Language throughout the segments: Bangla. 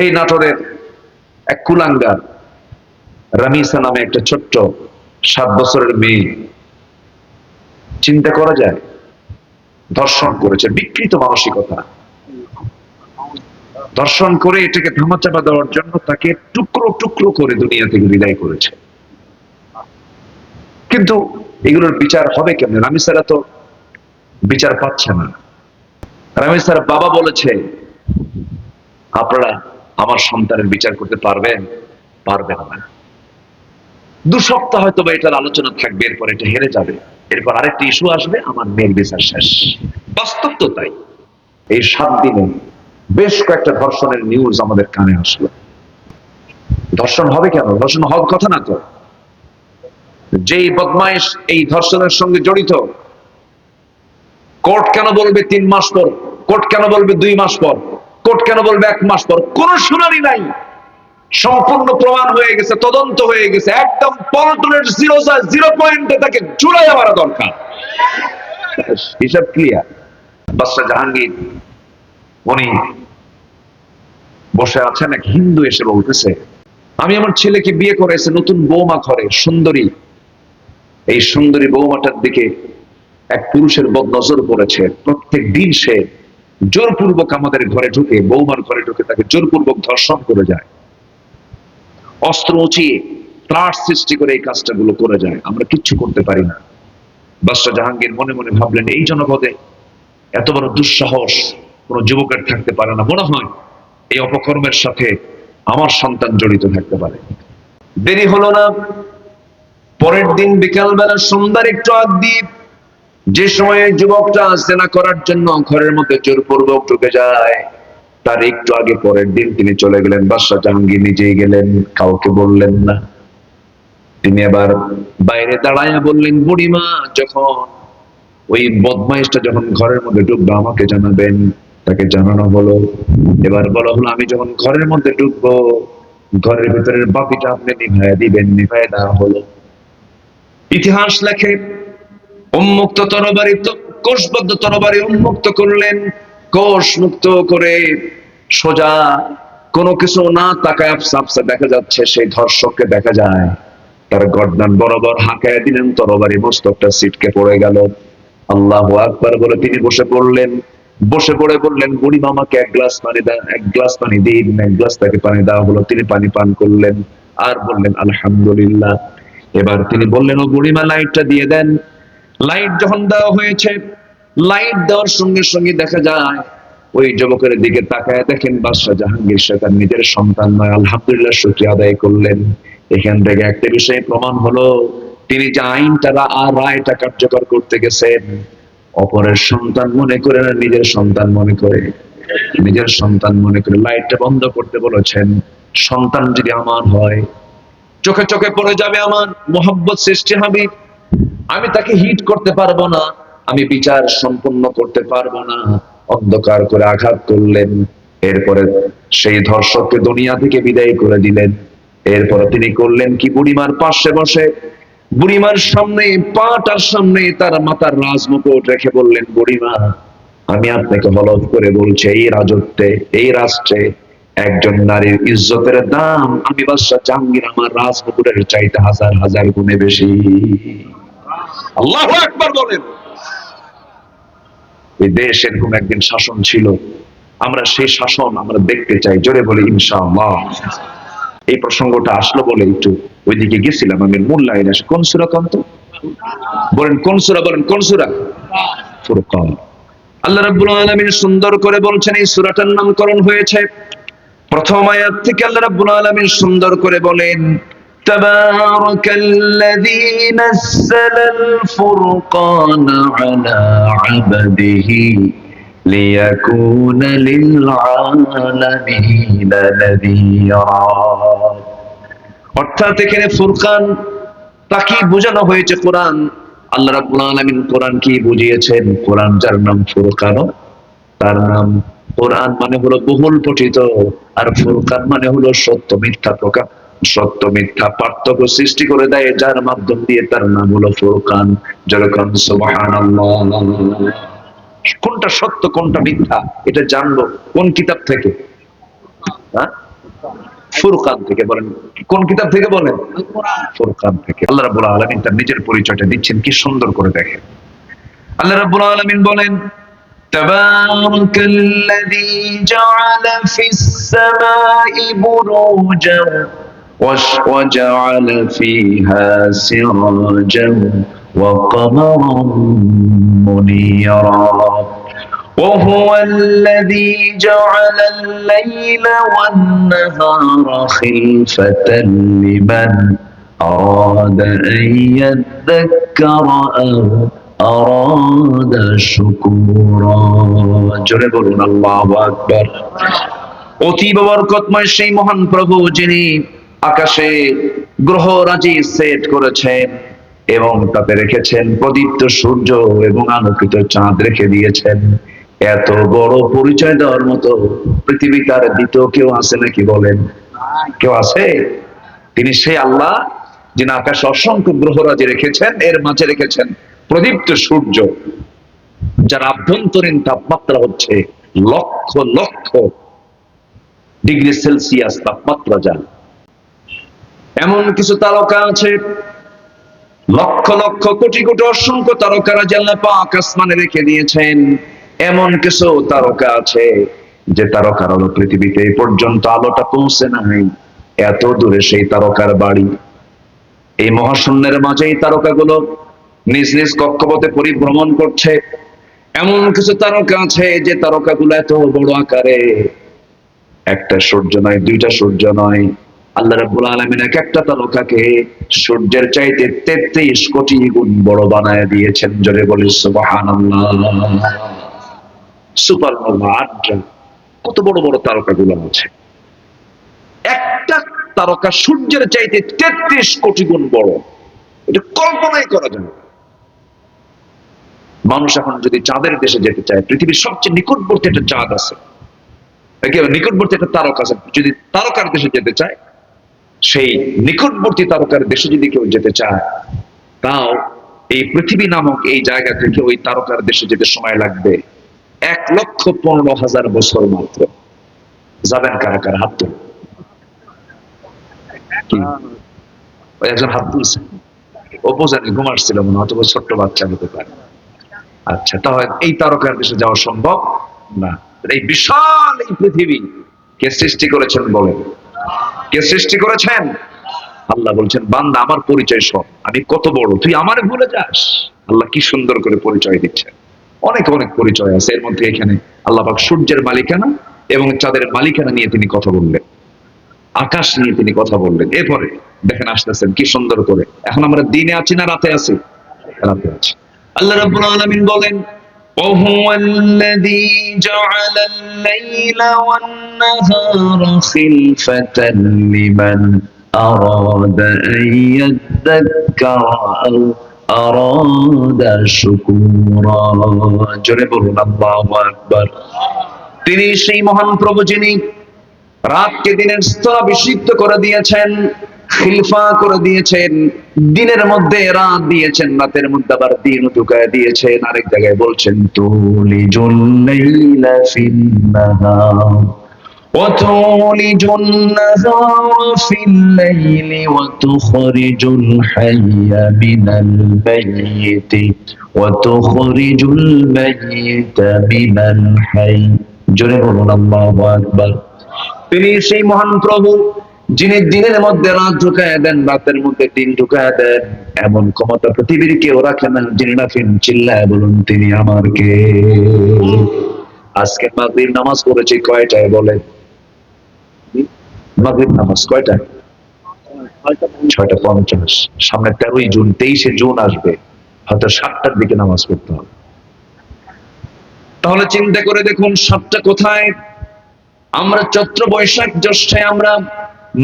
এই নাটোরের এক কুলাঙ্গার রামিসা নামে একটা ছোট্ট 7 বছরের মেয়ে, চিন্তা করা যায়, ধর্ষণ করেছে। বিকৃত মানসিকতা। ধর্ষণ করে এটাকে ধামাচাপা দেওয়ার জন্য তাকে টুকরো টুকরো করে দুনিয়া থেকে বিদায় করেছে। কিন্তু এগুলোর বিচার হবে কেমন? রামিসারা তো বিচার পাচ্ছে না। রামিসার বাবা বলেছে, আপনারা আমার সন্তানের বিচার করতে পারবেন? পারবেন না। 2 সপ্তাহ হয়তো বা এটার আলোচনা থাকবে, এরপর এটা হেরে যাবে, এরপর আরেকটি ইস্যু আসবে, আমার মেয়ের বিচার শেষ। বাস্তব তো তাই। এই 7 দিনে বেশ কয়েকটা ধর্ষণের নিউজ আমাদের কানে আসলো। ধর্ষণ হবে কেন? ধর্ষণ হওয়ার কথা না তো। যেই বদমাইশ এই ধর্ষণের সঙ্গে জড়িত, কোর্ট কেন বলবে 3 মাস পর? কোর্ট কেন বলবে 2 মাস পর? কোর্ট কেন বলবে 1 মাস পর? কোন শুনানি নাই। সম্পূর্ণ প্রমাণ হয়ে গেছে, তদন্ত হয়ে গেছে, একদম পল্টনের 0 পয়েন্টে তাকে ঝুলাইয়া মারা দরকার। হিসাব ক্লিয়ার। বাদশাহ জাহাঙ্গীর উনি বসে আছেন, এক হিন্দু এসে বলতেছে, আমি আমার ছেলেকে বিয়ে করেছি, নতুন বৌমা ঘরে, সুন্দরী। এই সুন্দরী বৌমাটার দিকে এক পুরুষের বদনজর পড়েছে। প্রত্যেক দিন সে জোরপূর্বক আমাদের ঘরে ঢুকে, বৌমার ঘরে ঢুকে তাকে জোরপূর্বক ধর্ষণ করে যায়, অস্ত্র উঁচিয়ে ত্রাস সৃষ্টি করে এই কাজটাগুলো করে যায়। আমরা কিচ্ছু করতে পারি না। বাদশাহ জাহাঙ্গীর মনে মনে ভাবলেন, এই জনপদে এত বড় দুঃসাহস কোন যুবকের থাকতে পারে না, মনে হয় এই অপকর্মের সাথে আমার সন্তান জড়িত থাকতে পারে। দেরি হলো না। পরের দিন বিকালবেলা সন্ধ্যার একটু আগ দিয়ে, যে সময়ে যুবকটা জেনা করার জন্য ঘরের মধ্যে জোরপূর্বক ঢুকে যায়, তার একটু আগে পরের দিন তিনি চলে গেলেন। বাদশাহ জাহাঙ্গীর নিজেই গেলেন, কাউকে বললেন না। তিনি আবার বাইরে দাঁড়াইয়া বললেন, বুড়িমা, যখন ওই বদমাইশটা যখন ঘরের মধ্যে ঢুকবে আমাকে জানাবেন। তাকে জানানো হলো। এবার বলা হলো, আমি যখন ঘরের মধ্যে ঢুকবো, ঘরের ভিতরের বাতিটা আপনি নিভাইয়া দিবেন। নিভাইয়া দেওয়া হলো। ইতিহাস লেখে, উন্মুক্ত তরবারি, কোষবদ্ধ তরবারি উন্মুক্ত করলেন। কোষ মুক্ত করে সোজা কোনো কিছু না তাকায় আফসা দেখা যাচ্ছে, সেই ধর্ষককে দেখা যায়, তার গর্দান বরাবর হাঁকায় দিলেন তরবারি, মস্তকটা ছিটকে পড়ে গেল। আল্লাহু আকবার বলে তিনি বসে পড়লেন। বসে পড়ে বললেন, বুড়িমা, আমাকে 1 গ্লাস পানি দেন। 1 গ্লাস পানি দিন। 1 গ্লাস তাকে পানি দেওয়া হলো। তিনি পানি পান করলেন আর বললেন, আলহামদুলিল্লাহ। এবার তিনি বললেন, ও বুড়িমা, লাইটটা দিয়ে দেন। লাইট যখন দেওয়া হয়েছে, লাইট দেওয়ার সঙ্গে সঙ্গে দেখা যায়, ওই যুবকের দিকে তাকায় দেখেন বাদশাহ জাহাঙ্গীর সে তার নিজের সন্তান নয়। আলহামদুলিল্লাহ, শুকরিয়া আদায় করলেন। এখান থেকে একটা বিষয় প্রমাণ হলো, তিনি যে আইনটা আর রায়টা কার্যকর করতে গেছেন, অপরের সন্তান মনে করে না, নিজের সন্তান মনে করে। নিজের সন্তান মনে করে লাইটটা বন্ধ করতে বলেছেন। সন্তান যদি আমার হয়, চোখে চোখে পড়ে যাবে, আমার মোহাব্বত সৃষ্টি হবে, আমি তাকে হিট করতে পারবো না, আমি বিচার সম্পন্ন করতে পারবো না। অন্ধকার করে আঘাত করলেন। এরপরে সেই ধর্ষককে দুনিয়া থেকে বিদায় করে দিলেন। এরপরে তিনি করলেন কি, বুড়িমার পাশে বসে, বুড়িমার সামনে, পাটার সামনে তার মাথার রাজমুকুট রেখে বললেন, বুড়িমা, আমি আপনাকে হলফ করে বলছি, এই রাজত্বে, এই রাষ্ট্রে একজন নারীর ইজ্জতের দাম আমি বাদশাহ জাহাঙ্গীর আমার রাজমুকুটের চাইতে 1000 গুণে বেশি। আল্লাহু আকবার বলেন। এই দেশ এরকম একদিন শাসন ছিল, আমরা সেই শাসন আমরা দেখতে চাই। জোরে বলি ইনশাআল্লাহ। এই প্রসঙ্গটা আসলো বলে একটু ওইদিকে গেছিলাম। আমি মূল লাইন আসে, কোন সূরা কন্ত বলেন, কোন সূরা বলেন, কোন সূরা? ফুরকান। আল্লাহ রাব্বুল আলামিন সুন্দর করে বলছেন, এই সূরাটার নামকরণ হয়েছে, প্রথম আয়াত থেকে আল্লাহ রাব্বুল আলামিন সুন্দর করে বলেন, তাবারাকাল্লাযী নাযালাল ফুরকানা আলা আবদিহি লিয়াকুনা লিল আলামিনা নাযীরা। অর্থাৎ এখানে ফুরকান তাকে বোঝানো হয়েছে কোরআন। আল্লাহ রাব্বুল আলামিন কোরআন কি বুঝিয়েছেন? কোরআন যার নাম ফুরকান, তার নাম কোরআন মানে হলো বহুল পঠিত, আর ফুরকান মানে হলো সত্য মিথ্যা প্রকাশ, সত্য মিথ্যা পার্থক্য সৃষ্টি করে দেয়, যার মাধ্যম দিয়ে তার নাম হলো ফুরকান। যেরকম সুবহানাল্লাহ, কোনটা সত্য কোনটা মিথ্যা এটা জানবো কোন কিতাব থেকে? ফুরকান থেকে। বলেন কোন কিতাব থেকে? বলেন ফুরকান থেকে। আল্লাহ রাব্বুল আলামিন তার নিজের পরিচয়টা দিচ্ছেন, কি সুন্দর করে দেখেন। আল্লাহ রাব্বুল আলামিন বলেন, তাবারাকাল্লাযী জাআলা ফিস সামাই বুরুজান وجعل فيها سراجا وقمرا منيرا وهو الذي جعل الليل والنهار خلفة لمن أراد أن يذكر أو أراد شكورا জোরে বলুন আল্লাহু আকবার। অতীব বরকতময় সেই মহান প্রভু, যিনি আকাশে গ্রহরাজি সেট করেছেন এবং তাতে রেখেছেন প্রদীপ্ত সূর্য এবং আলোকিত চাঁদ রেখে দিয়েছেন। এত বড় পরিচয় দেওয়ার মতো পৃথিবীতে আর দ্বিতীয় কেউ আছে নাকি? বলেন কেউ আছে? তিনি সেই আল্লাহ যিনি আকাশে অসংখ্য গ্রহরাজি রেখেছেন, এর মাঝে রেখেছেন প্রদীপ্ত সূর্য, যার আভ্যন্তরীণ তাপমাত্রা হচ্ছে লক্ষ লক্ষ ডিগ্রি সেলসিয়াস তাপমাত্রা। যান এমন কিছু তারকা আছে, লক্ষ লক্ষ কোটি কোটি অসংখ্য তারকারা আল্লাহ পাক আসমানে রেখে দিয়েছেন। এমন কিছু তারকা আছে যে তারকার আলো পৃথিবীতে এই পর্যন্ত আলোটা পৌঁছে নাই, এত দূরে সেই তারকার বাড়ি। এই মহাশূন্যের মাঝে এই তারকাগুলো নিজ নিজ কক্ষপথে পরিভ্রমণ করছে। এমন কিছু তারকা আছে যে তারকাগুলো এত বড় আকারে, একটা সূর্য নয়, দুইটা সূর্য নয়, আল্লাহ রাব্বুল আলামিন এক একটা তারকাকে সূর্যের চাইতে 33 কোটি গুণ বড় বানায় দিয়েছেন। জোরে বলি সুবহানাল্লাহ। সুপারনোভা, আড্রা, কত বড় বড় তারকাগুলো আছে। একটা তারকা সূর্যের চাইতে 33 কোটি গুণ বড়, এটা কল্পনাই করা যায় না। মানুষ এখন যদি চাঁদের দেশে যেতে চায়, পৃথিবীর সবচেয়ে নিকটবর্তী একটা চাঁদ আছে, নিকটবর্তী একটা তারকা আছে, যদি তারকার দেশে যেতে চায়, সেই নিকটবর্তী তারকার দেশে যদি কেউ যেতে চায়, তাও এই পৃথিবী নামক এই জায়গা থেকে ওই তারকার দেশে যেতে সময় লাগবে 1,15,000 বছর মাত্র। যাবেন কারা কারা? হাত তুলুন। ওই একজন হাত তুলছে, ও বোঝানি ঘুমাচ্ছিল মনে হয়, অথবা ছোট্ট বাচ্চা হতে পারে। আচ্ছা, তাহলে এই তারকার দেশে যাওয়া সম্ভব না। এই বিশাল এই পৃথিবী কে সৃষ্টি করেছেন? বলেন কে সৃষ্টি করেছেন? আল্লাহ বলছেন, বান্দা আমার পরিচয় সব, আমি কত বড়, তুই আমারে ভুলে যাস? আল্লাহ কি সুন্দর করে পরিচয় দিচ্ছেন। অনেক অনেক পরিচয় আছে, এর মধ্যে এখানে আল্লাহ পাক সূর্যের মালিকানা এবং চাঁদের মালিকানা নিয়ে তিনি কথা বললেন, আকাশ নিয়ে তিনি কথা বললেন। এরপরে দেখেন আসতেছেন কি সুন্দর করে। এখন আমরা দিনে আছি না রাতে আছি? রাতে আছি। আল্লাহ রাব্বুল আলামিন বলেন, وهو الذي جعل الليل والنهار خلفة لمن أراد أن يذكر أو أراد شكورا জোরে বলুন আল্লাহু আকবার। তিনি সেই মহান প্রভু, যিনি রাতকে দিনের স্থলাভিষিক্ত করে দিয়েছেন, খিলফা করে দিয়েছেন, দিনের মধ্যে রাত দিয়েছেন, রাতের মধ্যে আবার দিন ঢুকায় দিয়েছেন। আরেক জায়গায় বলছেন, তুলিজুল লাইলা ফিন নাহার ওয়া তুলিজুন নাহারা ফিল লাইলি ওয়া তুখরিজুল হাইয়া মিনাল মাইয়িতি ওয়া তুখরিজুল মাইয়িতা মিনাল হাই। জোরে বলুন আল্লাহু আকবার। তিনি সেই মহান প্রভু, যিনি দিনের মধ্যে রাত ঢুকায় দেন, রাতের মধ্যে দিন ঢুকায় দেন। এমন ক্ষমতা পৃথিবীর কেউ রাখে না। যিনি রাখেন, চিল্লায় বলুন তিনি আমার কে? আজকে মাগরিব নামাজ পড়েছি কয়টায়? বলেন মাগরিব নামাজ কয়টায়? 6:50। সামনে 13ই জুন, 23শে জুন আসবে, হয়তো 7টার দিকে নামাজ পড়তে হবে। তাহলে চিন্তা করে দেখুন 7টা কোথায়? আমরা চৈত্র বৈশাখ জ্যৈষ্ঠে আমরা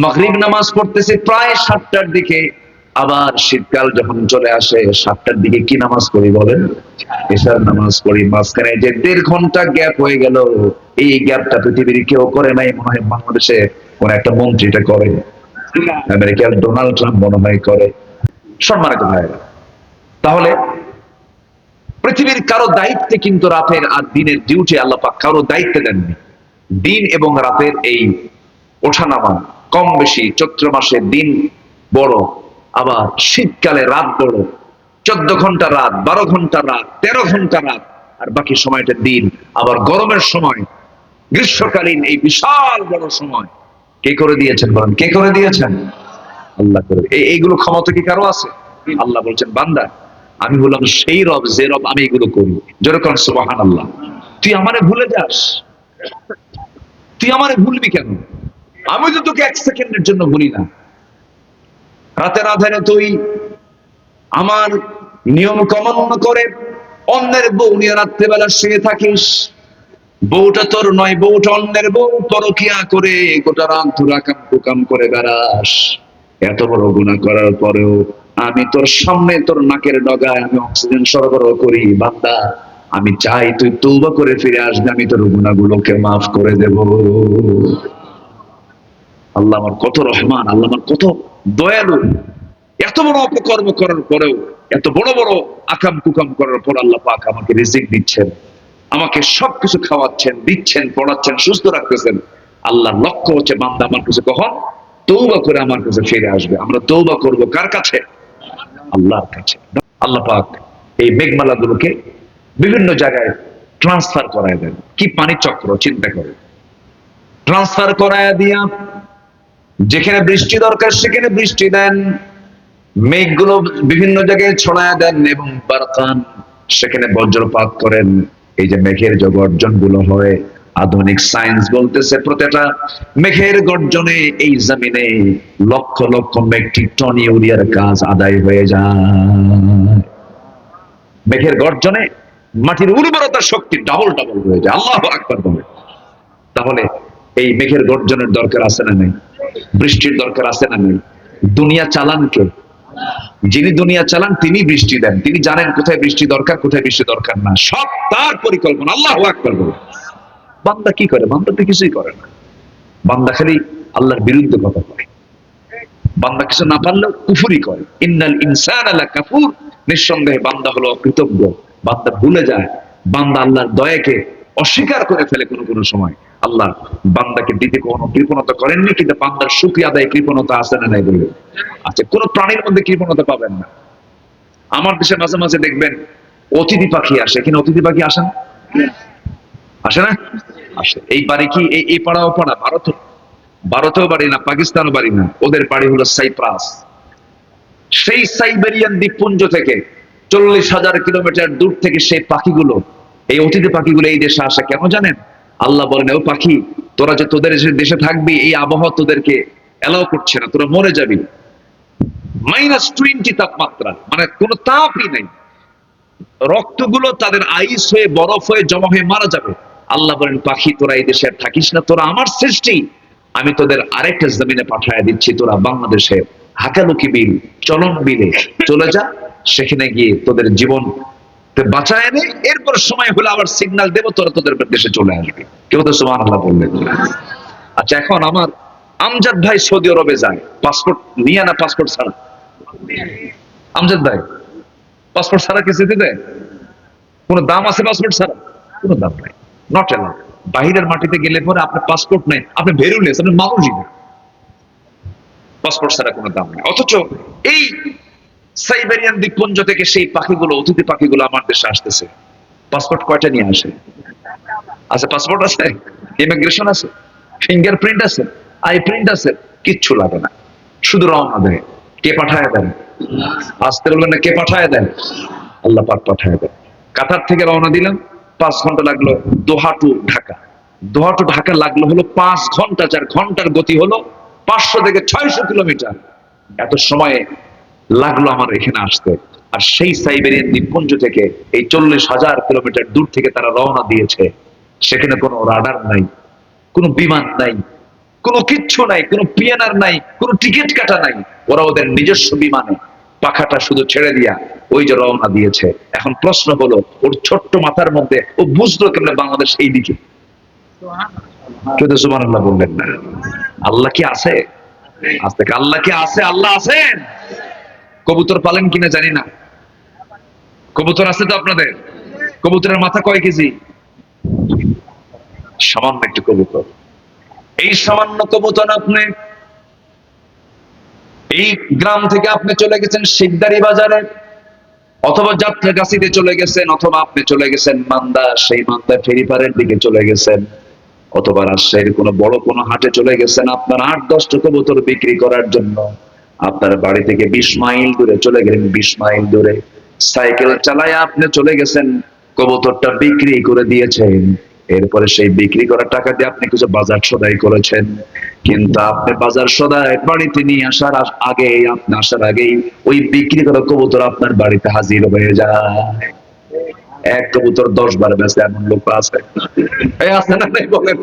মাগরিব নামাজ পড়তেছি প্রায় 7টার দিকে। আবার শীতকাল যখন চলে আসে 7টার দিকে কি নামাজ পড়ি? বলেন ইশার নামাজ পড়ি। মাঝখানে যে 1.5 ঘন্টা গ্যাপ হয়ে গেল, এই গ্যাপটা পৃথিবীর কেউ করে নাই। মনে হয় বাংলাদেশে কোন একটা মন্ত্রী এটা করে, আমেরিকার ডোনাল্ড ট্রাম্প মনে হয় করে। সম্মানিত ভাইরা, তাহলে পৃথিবীর কারো দায়িত্বে কিন্তু রাতের আর দিনের ডিউটি আল্লাহ পাক কারো দায়িত্বে দেননি। দিন এবং রাতের এই ওঠানামা কম বেশি চৈত্র মাসে দিন বড়, আবার শীতকালে রাত বড়। 14 ঘন্টা রাত, 12 ঘন্টা রাত, 13 ঘন্টা রাত, আর বাকি সময়টা দিন। আবার গরমের সময়, গ্রীষ্মকালীন এই বিশাল বড় সময় কে করে দিয়েছেন বলেন? কে করে দিয়েছেন? আল্লাহ করে। এইগুলো ক্ষমতা কি কারো আছে? আল্লাহ বলছেন, বান্দা আমি বললাম সেই রব যে রব আমি এগুলো করি। যেরকম সুবহানাল্লাহ। তুই আমারে ভুলে যাস? তুই আমারে ভুলবি কেন? আমি তো তোকে 1 সেকেন্ডের জন্য ভুলি না। রাতের আধারে তুই আমার নিয়ম অমান্য করে অন্যের বউ নিয়ে রাত্রেবেলা শুয়ে থাকিস। বউটা তোর নয়, বউটা অন্যের বউ, পরকিয়া করে গোটা রাত ধরে কাম করে বেড়াস। এত বড় গুনাহ করার পরেও আমি তোর সামনে তোর নাকের ডগায় আমি অক্সিজেন সরবরাহ করি। বান্দা আমি চাই তুই তওবা করে ফিরে আসবি, আমি তোর গুনাহগুলোকে মাফ করে দেব। আল্লাহ আমার কত রহমান, আল্লাহ আমার কত দয়ালু। এত বড় অপকর্ম করার পরেও, এত বড় বড় আকাম কুকাম করার পর আল্লাহ পাক আমাকে রিজিক দিচ্ছেন, আমাকে সবকিছু খাওয়াচ্ছেন, দিচ্ছেন, পড়াচ্ছেন, সুস্থ রাখতেছেন। আল্লাহর লক্ষ্য হচ্ছে বান্দা আমার কাছে কখন তওবা করে আমার কাছে ফিরে আসবে। আমরা তওবা করব কার কাছে? আল্লাহর কাছে। আল্লাহ পাক এই মেঘমালাগুলোকে বিভিন্ন জায়গায় ট্রান্সফার করায় দেন। কি পানি চক্র চিন্তা করে, ট্রান্সফার করায় দিয়া যেখানে বৃষ্টি দরকার সেখানে বৃষ্টি দেন, মেঘগুলো বিভিন্ন জায়গায় ছড়ায় দেন, এবং বারকান সেখানে বজ্রপাত করেন। এই যে মেঘের যে গর্জন গুলো হয়, আধুনিক সায়েন্স বলতেছে প্রতিটা মেঘের গর্জনে এই জমিনে লক্ষ লক্ষ মেট্রিক টন ইউরিয়ার কাজ আদায় হয়ে যায়। মেঘের গর্জনে মাটির উর্বরতা শক্তি ডাবল ডাবল হয়ে যায়। আল্লাহু আকবার বলে। তাহলে এই মেঘের গর্জনের দরকার আছে না নেই? বৃষ্টির দরকার আছে না নেই? দুনিয়া চালান কে? যিনি দুনিয়া চালান তিনি বৃষ্টি দেন। তিনি জানেন কোথায় বৃষ্টি দরকার, কোথায় বৃষ্টি দরকার না। সব তার পরিকল্পনা। আল্লাহু আকবার বলে। বান্দা কি করে? বান্দা তো কিছুই করে না। বান্দা খালি আল্লাহর বিরুদ্ধে কথা বলে। বান্দা কিছু না পারলেও কুফরি করে। ইন্নাল ইনসানা লাকাফুর। নিঃসন্দেহে বান্দা হলো অকৃতজ্ঞ। বান্দা ভুলে যায়, বান্দা আল্লাহর দয়াকে অস্বীকার করে ফেলে কোনো কোনো সময়। আল্লাহ বান্দাকে দিতে কোনো কৃপণতা করেননি, কিন্তু বান্দার শুকরিয়া আদায় কৃপণতা আছে না নাই বলে? আচ্ছা, কোন প্রাণীর মধ্যে কৃপণতা পাবেন না। আমার দেশে মাঝে মাঝে দেখবেন অতিথি পাখি আসে, কিন্তু অতিথি পাখি আসে না? আসে না? আসে। এই বাড়ি কি এই পাড়া ও পাড়া? ভারতেও বাড়ি না, পাকিস্তানও বাড়ি না, ওদের বাড়ি হলো সাইপ্রাস। সেই সাইবেরিয়ান দ্বীপপুঞ্জ থেকে 40,000 কিলোমিটার দূর থেকে সেই পাখিগুলো, এই অতিথি পাখিগুলো এই দেশে আসে কেন জানেন? আল্লাহ বলেন, ও পাখি তোরা যে তোদের দেশে থাকবি, এই আবহাওয়া তোদেরকে এলাও করছে না, তোরা মরে যাবি। -20 তাপমাত্রা, মানে কোনো তাপই নাই। রক্তগুলো তাদের আইস হয়ে বরফ হয়ে জমা হয়ে মারা যাবে। আল্লাহ বলেন, পাখি তোরা এই দেশে আর থাকিস না, তোরা আমার সৃষ্টি, আমি তোদের আরেকটা জমিনে পাঠায় দিচ্ছি। তোরা বাংলাদেশে হাকালুকি বিল, চলন বিলে চলে যা, সেখানে গিয়ে তোদের জীবন বাঁচায় এনে এরপর সময় হলে আবার সিগন্যাল দেবো, তোরা তোদের দেশে চলে আসবে। কেউ তো সুবহানাল্লাহ বললেন না। আচ্ছা, এখন আমার আমজাদ ভাই সৌদি আরবে যায় পাসপোর্ট নিয়ে, না পাসপোর্ট ছাড়া? আমজাদ ভাই পাসপোর্ট ছাড়া কি যেতে দেয়? কোন দাম আছে পাসপোর্ট ছাড়া? কোনো দাম নাই, নট এলাউড। বাহিরের মাটিতে গেলে পরে আপনার পাসপোর্ট নেই, আপনি বেরুলেন, আপনি মানুষই না। পাসপোর্ট ছাড়া কোনো দাম নেই। অথচ এই সাইবেরিয়ান দ্বীপপুঞ্জ থেকে সেই পাখিগুলো, অতিথি পাখিগুলো আমার দেশে আসতেছে। পাসপোর্ট কয়টা নিয়ে আসে? আচ্ছা, পাসপোর্ট আছে, ইমিগ্রেশন আছে, ফিঙ্গারপ্রিন্ট আছে, আই প্রিন্ট আছে, কিচ্ছু লাগে না, শুধু রওনা দেয়। কে পাঠায় দেন? আসতে বলবেন না, কে পাঠায় দেন? আল্লাহ পাক পাঠায় দেন। কাতার থেকে রওনা দিলাম, 5 ঘন্টা লাগলো দোহা টু ঢাকা। দোহা টু ঢাকা লাগলো হলো 5 ঘন্টা, 4 ঘন্টার গতি হলো 500 থেকে 600 কিলোমিটার। এত সময়ে লাগলো আমার এখানে আসতে। আর সেই সাইবেরিয়ান দ্বীপপুঞ্জ থেকে এই 40,000 কিলোমিটার দূর থেকে তারা রওনা দিয়েছে। সেখানে কোনো রাডার নাই, কোনো বিমান নাই, কোনো কিচ্ছু নাই, কোনো পিএনআর নাই, কোনো টিকিট কাটা নাই। ওরা ওদের নিজস্ব বিমানে পাখাটা শুধু ছেড়ে দিয়া ওই যে রওনা দিয়েছে। এখন প্রশ্ন হলো, ওর ছোট্ট মাথার মধ্যে ও বুঝলো কেমনে বাংলাদেশ এই দিকে? কেউ তো সুবহানাল্লাহ বললেন না। আল্লাহ কি আছে? আজকে আল্লাহ কি আছে? আল্লাহ আছেন। কবুতর পালেন কিনা জানি না। কবুতর আছে তো আপনাদের? কবুতরের মাথা কয় কেজি? সামান্য একটু কবুতর। এই সামান্য কবুতর আপনি এই গ্রাম থেকে আপনি চলে গেছেন শিকদারি বাজারে, অথবা যাত্রাগাছিতে চলে গেছেন, অথবা আপনি চলে গেছেন মান্দা, সেই মান্দা ফেরিপারের দিকে চলে গেছেন, অথবা রাজশাহীর কোনো বড় কোনো হাটে চলে গেছেন আপনার 8-10টা কবুতর বিক্রি করার জন্য। আপনার বাড়ি থেকে 20 মাইল দূরে চলে গেলেন, 20 মাইল দূরে সাইকেল চালায় আপনি চলে গেছেন, কবুতরটা বিক্রি করে দিয়েছেন। এরপরে সেই বিক্রি করা টাকা দিয়ে আপনি কিছু বাজার সদাই করেছেন, কিন্তু আপনি বাজার সদাই বাড়িতে নিয়ে আসার আগেই ওই বিক্রি করা কবুতর আপনার বাড়িতে হাজির হয়ে যায়। এক কবুতর 10 বার বেঁচে এমন লোক আছে, এই আছে না নাই বলেন?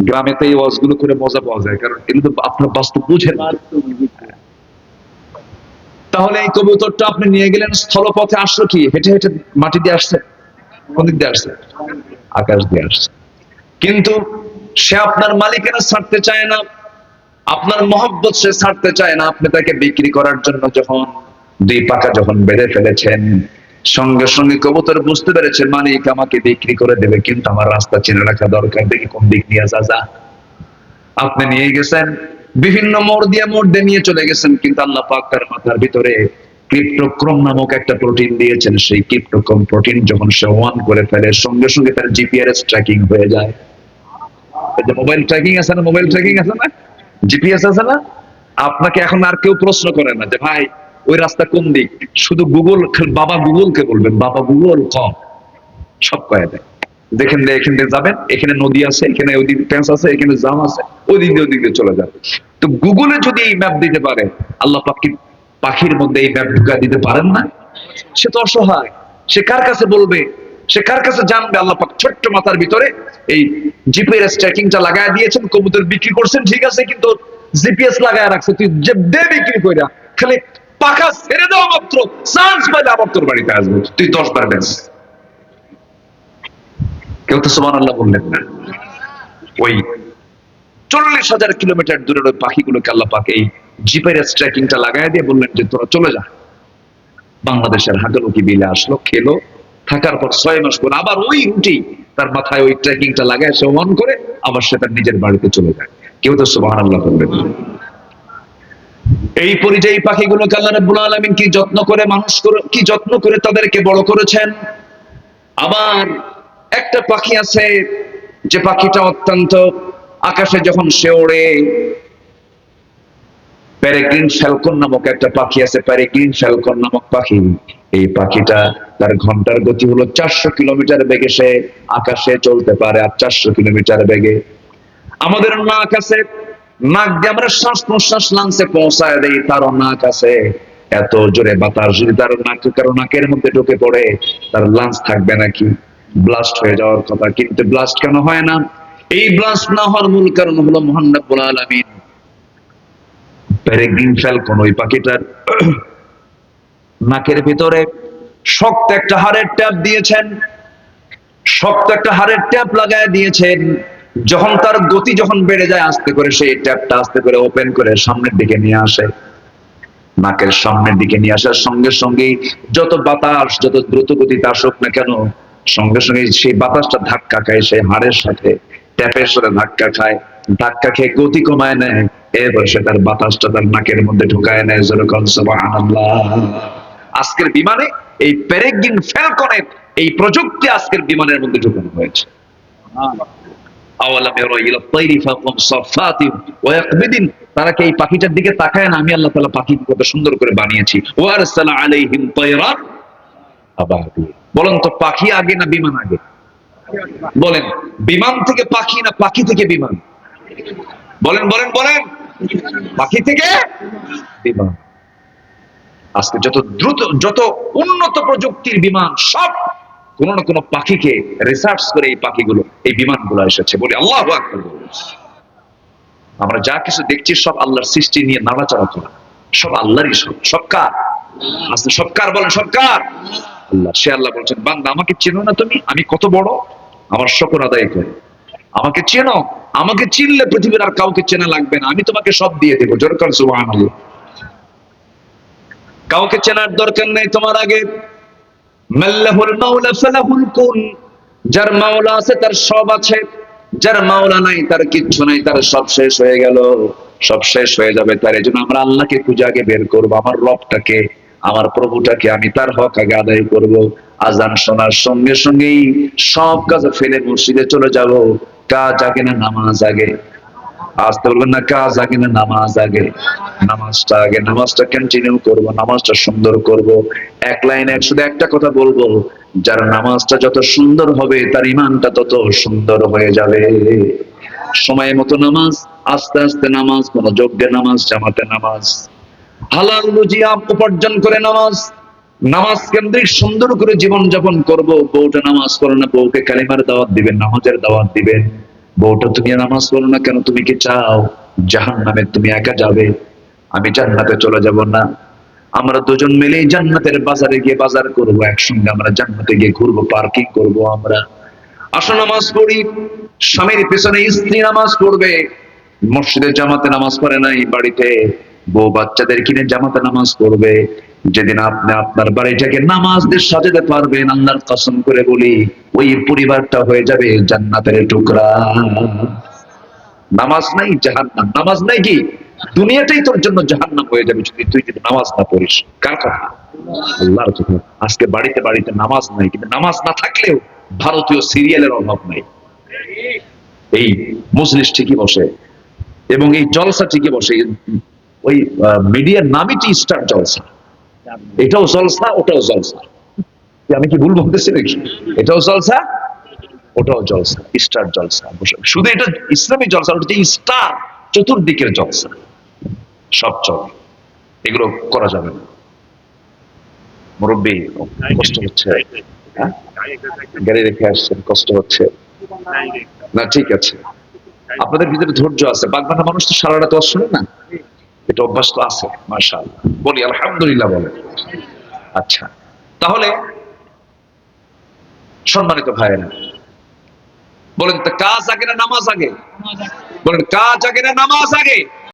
গ্রামে তো এই ওয়াজগুলো করে মজা পাওয়া যায়, কারণ কিন্তু আপনার বাস্তব বুঝেন না। তাহলে এই কবুতরটা আপনি নিয়ে গেলেন, স্থলপথে আসলো কি? হেঁটে হেঁটে মাটি দিয়ে আসছে? কোন দিক দিয়ে আসছে? আকাশ দিয়ে আসছে। কিন্তু সে আপনার মালিকেরা ছাড়তে চায় না, আপনার মহব্বত সে ছাড়তে চায় না। আপনি তাকে বিক্রি করার জন্য যখন 2 পাকা যখন বেঁধে ফেলেছেন, সঙ্গে সঙ্গে কবুতর বুঝতে পেরেছে মালিক আমাকে বিক্রি করে দেবে, কিন্তু আমার রাস্তা চিনে রাখা দরকার, দেখি কোন দিক নিয়ে যা। আপনি নিয়ে গেছেন, বিভিন্ন মোড় দিয়ে নিয়ে চলে গেছেন, কিন্তু আল্লাহ পাক তার মাথার ভিতরে ক্রিপ্টোক্রোম নামক একটা প্রোটিন দিয়েছেন। সেই ক্রিপ্টোক্রোম প্রোটিন যখন সে অন করে ফেলে, সঙ্গে সঙ্গে তার জিপিআরএস ট্র্যাকিং হয়ে যায়। এই যে মোবাইল ট্র্যাকিং আছে না, মোবাইল ট্র্যাকিং আছে না, জিপিএস আছে না? আপনাকে এখন আর কেউ প্রশ্ন করে না যে ভাই ওই রাস্তা কোন দিক, শুধু গুগল, বাবা গুগলকে বলবেন বাবা গুগল কম, সব কয়ে দেয়। দেখেন এখান দিয়ে যাবেন, এখানে নদী আছে, এখানে ওই দিক ট্যান্স আছে, এখানে জাম আছে, ওই দিক দিয়ে চলে যাবে। তো গুগলে যদি এই ম্যাপ দিতে পারে, আল্লাহ পাক কি পাখির মধ্যে এই ম্যাপ ঢুকা দিতে পারেন না? সে তো অসহায়, সে কার কাছে বলবে, সে কার কাছে জানবে? আল্লাহ পাক ছোট্ট মাথার ভিতরে এই জিপিএস ট্র্যাকিংটা লাগায় দিয়েছেন। কবুতর বিক্রি করছেন ঠিক আছে, কিন্তু জিপিএস লাগায় রাখছে, তুই যে দে বিক্রি কইরা, খালি পাখা ছেড়ে দেওয়া মাত্র চান্স পাইলে আবার তোর বাড়িতে আসবে, তুই 10 বার বেশ। কেউ তো সুবহানাল্লাহ বললেন না। ওই 40,000 কিলোমিটার দূরের ওই পাখিগুলোকে আল্লাহ পাক এই জিপিএস ট্র্যাকিংটা লাগায় দিয়ে বললেন যে তোরা চলে যা। বাংলাদেশের হাঁটুলুকি বিলে আসলো, খেলো, থাকার পর 6 মাস পর আবার ওই রুটি তার মাথায় ওই ট্র্যাকিংটা লাগায় সে অন করে আবার সে তার নিজের বাড়িতে চলে যায়। কেউ তো সুবহানাল্লাহ বললেন না। এই পরিযায়ী পাখিগুলোকে আল্লাহ রাব্বুল আলামিন কি যত্ন করে মানুষ করে, কি যত্ন করে তাদেরকে বড় করেছেন। আবার একটা পাখি আছে যে পাখিটা অত্যন্ত, আকাশে যখন সে ওড়ে, প্যারেগ্রিন ফ্যালকন নামক একটা পাখি আছে, প্যারেগ্রিন ফ্যালকন নামক পাখি। এই পাখিটা তার ঘন্টার গতি হলো 400 কিলোমিটার বেগে সে আকাশে চলতে পারে, আর 400 কিলোমিটার বেগে। আমাদের নাক আছে, নাক দিয়ে আমরা শ্বাস প্রশ্বাস লাংসে পৌঁছায় দেই, তারও নাক আছে। এত জোরে বাতাস যদি তার কারো নাকের মধ্যে ঢুকে পড়ে, তার লাংস থাকবে নাকি? ব্লাস্ট হয়ে যাওয়ার কথা। কিন্তু ব্লাস্ট কেন হয় না? এই ব্লাস্ট না হওয়ার মূল কারণ হলো মহান রব্বুল আলামিন পেরেগ্রিন ফ্যালকন ওই পাখিটার নাকের ভিতরে শক্ত একটা হাড়ের ট্যাপ দিয়েছেন, শক্ত একটা হাড়ের ট্যাপ লাগায় দিয়েছেন। যখন তার গতি যখন বেড়ে যায়, আস্তে করে সেই ট্যাপটা আস্তে করে ওপেন করে সামনের দিকে নিয়ে আসে। নাকের সামনের দিকে নিয়ে আসার সঙ্গে সঙ্গেই যত বাতাস যত দ্রুত গতিতে আসুক না কেন, সঙ্গে সঙ্গে সেই বাতাসটা ধাক্কা খায় সেই হাড়ের সাথে, ট্যাপের সাথে ধাক্কা খায়, ধাক্কা খেয়ে গতি কমায় নেয়, এরপর সে তার বাতাসটা তার নাকের মধ্যে ঢুকায় নেয়। যেরকম সুবহানাল্লাহ। আজকের বিমানে এই পেরেগ্রিন ফ্যালকনের এই প্রযুক্তি আজকের বিমানের মধ্যে ঢুকানো হয়েছে। আওয়ালাম ইয়ারা ইলা তাইরি ফাকুম সাফাতিন ওয়া ইয়াকবিদিন, তারা কি এই পাখিটার দিকে তাকায় না? আমি আল্লাহ তাআলা পাখিকে কত সুন্দর করে বানিয়েছি। ওয়া আরসালা আলাইহিম তায়রান আবাবিল। বলেন তো পাখি আগে না বিমান আগে? বলেন বিমান থেকে পাখি না পাখি থেকে বিমান? বলেন বলেন বলেন, পাখি থেকে বিমান। আজকে যত দ্রুত যত উন্নত প্রযুক্তির বিমান, সব কোন না কোন পাখিকে রিসার্চ করে এই পাখিগুলো এই বিমানগুলো এসেছে। বলি আল্লাহু আকবার। আমরা যা কিছু দেখছি সব আল্লাহর সৃষ্টি নিয়ে নাড়াচাড়া করা, সব আল্লাহরই। সব কার? আজকে সব কার? বলেন সব কার? আল্লাহ। সে আল্লাহ বলছেন বান্দা আমাকে চেনো না তুমি, আমি কত বড়, আমার শুকর আদায় করো। আমাকে চেনো, আমাকে চিনলে পৃথিবীর আর কাউকে চেনা লাগবে না, আমি তোমাকে সব দিয়ে দেবো। জোরে করে সুবহানাল্লাহ। কাউকে চেনার দরকার নেই তোমার আগে। মাল্লাহুল মাওলা ফালাহুল কুন, যার মাওলা আছে তার সব আছে। যার মাওলা নাই, তার কিচ্ছু নাই, তার সব শেষ হয়ে গেল, সব শেষ হয়ে যাবে তার। এই জন্য আমরা আল্লাহকে খুঁজে আগে বের করবো, আমার রবটাকে, আমার প্রভুটাকে আমি তার হক আগে আদায় করব। আজান শোনার সঙ্গে সঙ্গেই সব কাজ ফেলে মসজিদে চলে যাব। কাজ আগে না নামাজ আগে? আসতে বলবেন না, কাজ আগে না নামাজ আগে? নামাজটা আগে, নামাজটা কন্টিনিউ করব, নামাজটা সুন্দর করব। এক লাইনে শুধু একটা কথা বলবো, যার নামাজটা যত সুন্দর হবে তার ইমানটা তত সুন্দর হয়ে যাবে। সময় মতো নামাজ, আস্তে আস্তে নামাজ, মনোযোগ দিয়ে নামাজ, জামাতে নামাজ, হালাল রুজি উপার্জন করে নামাজ, নামাজ কেন্দ্রিক সুন্দর করে জীবন যাপন করব। বউটা নামাজ পড়ে না, বউকে কালিমার দাওয়াত দিবেন, নামাজের দাওয়াত দিবেন। বউটা, তুমি নামাজ পড়ো না কেন? তুমি কি চাও জাহান্নামে তুমি একা যাবে? আমি জান্নাতে চলে যাব না? আমরা দুজন মিলেই জান্নাতের বাজারে গিয়ে বাজার করব, একসঙ্গে আমরা জান্নাতে গিয়ে ঘুরবো, পার্কিং করব। আমরা আসো নামাজ পড়ি। স্বামীর পেছনে স্ত্রী নামাজ পড়বে। মসজিদে জামাতে নামাজ পড়ে নাই, বাড়িতে বউ বাচ্চাদের কিনে জামাতে নামাজ পড়বে। যেদিন আপনি আপনার বাড়িটাকে নামাজ দিয়ে সাজাতে পারবেন, আল্লাহর কসম করে বলি, ওই পরিবারটা হয়ে যাবে জান্নাতের টুকরা। নামাজ নাই জাহান্নাম, নামাজ নাই কি দুনিয়াটাই তোর জন্য জাহান্নাম হয়ে যাবে যদি তুই যদি নামাজ না পড়িস। কার কথা? আল্লাহর কথা। আজকে বাড়িতে বাড়িতে নামাজ নাই, কিন্তু নামাজ না থাকলেও ভারতীয় সিরিয়ালের অভাব নাই। এই মজলিস ঠিকই বসে এবং এই জলসা ঠিকই বসে। ওই মিডিয়ার নামই টি স্টার জলসা, এটাও জলসা ওটাও জলসা। আমি কি ভুল বলতেছি নাকি? এটাও জলসা ওটাও জলসা, স্টার জলসা। শুধু এটা ইসলামী জলসা, ওটা হচ্ছে স্টার, চতুর্দিকের জলসা, সব চলে। এগুলো করা যাবে না। মুরব্বী, কষ্ট হচ্ছে? হ্যাঁ, গাড়ি রেখে আসছেন, কষ্ট হচ্ছে না? ঠিক আছে, আপনাদের ভিতরে ধৈর্য আছে। বাগবানা মানুষ তো সারা রাত ওয়াজ শোনে না, এটা অভ্যাস তো আছে। মাশাআল্লাহ, বলি আলহামদুলিল্লাহ বলে। আচ্ছা, তাহলে সম্মানিত ভাইয়েরা, বলেন তো কাজ আগে না নামাজ আগে? বলেন কাজ আগে না নামাজ আগে?